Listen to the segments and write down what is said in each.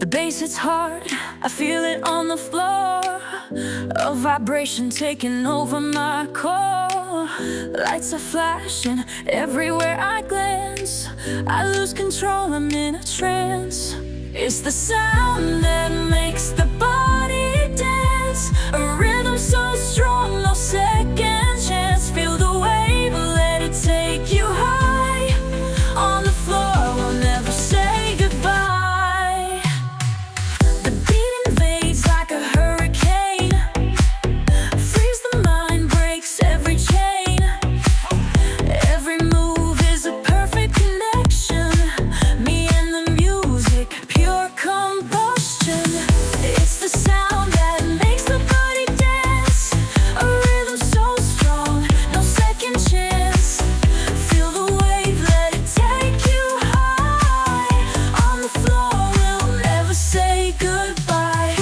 The bass hits hard, I feel it on the floor. A vibration taking over my core. Lights are flashing everywhere I glance. I lose control, I'm in a trance. It's the sound that makes the body dance. A rhythm so strong, no second chance. Feel the wave, let it take you high. On the floor, we'll never say goodbye. The beat invades like a hurricane. Frees the mind, breaks every chain. Every move is a perfect connection. Me and the music, pure combustion. It's the sound that makes the body dance. A rhythm so strong, no second chance. Feel the wave, let it take you high. On the floor, we'll never say goodbye.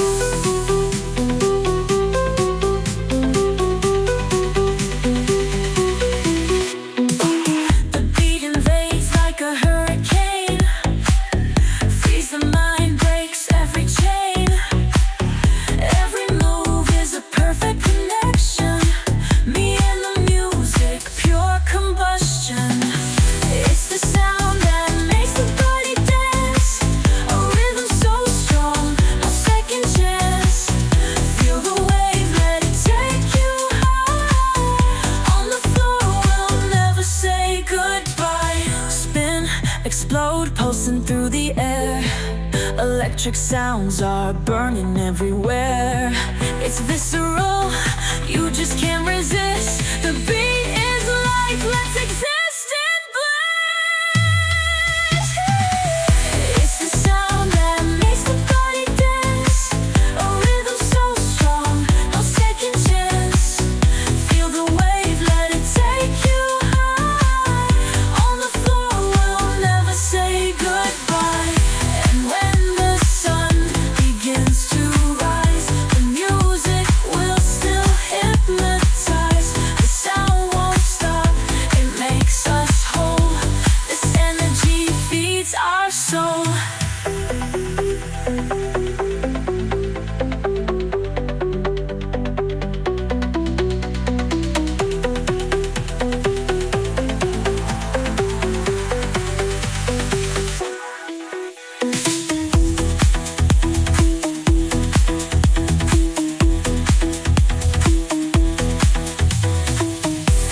The beat invades like a hurricane. Frees the mind, breaks every chain. Every move is a perfect connection. Me and the music, pure combustion. It's the sound that makes the body dance. A rhythm so strong, no second chance. Feel the wave, let it take you high. On the floor, we'll never say goodbye. Spin, explode, pulsing through the air. Electric sounds are burning everywhere. It's visceral, you just can't resist. The beat is life, let's exist in bliss. It's the sound that makes the body dance. A rhythm so strong, no second chance. Feel the wave, let it take you high. On the floor, we'll never say goodbye. And when the sun begins to rise, the music will still hypnotize. The sound won't stop, it makes us whole. This energy feeds our soul.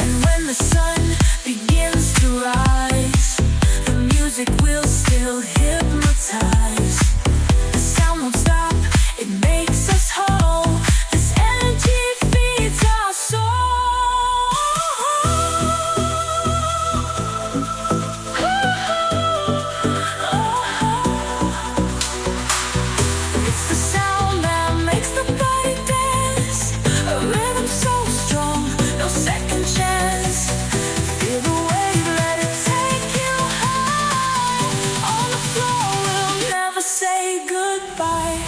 And when the sun begins to rise, the music will still hypnotize. The sound won't stop, it makes us whole. This energy feeds our soul. It's the sound that makes the body dance. A rhythm so strong, no second chance. Feel the wave, let it take you high. On the floor, we'll never say goodbye.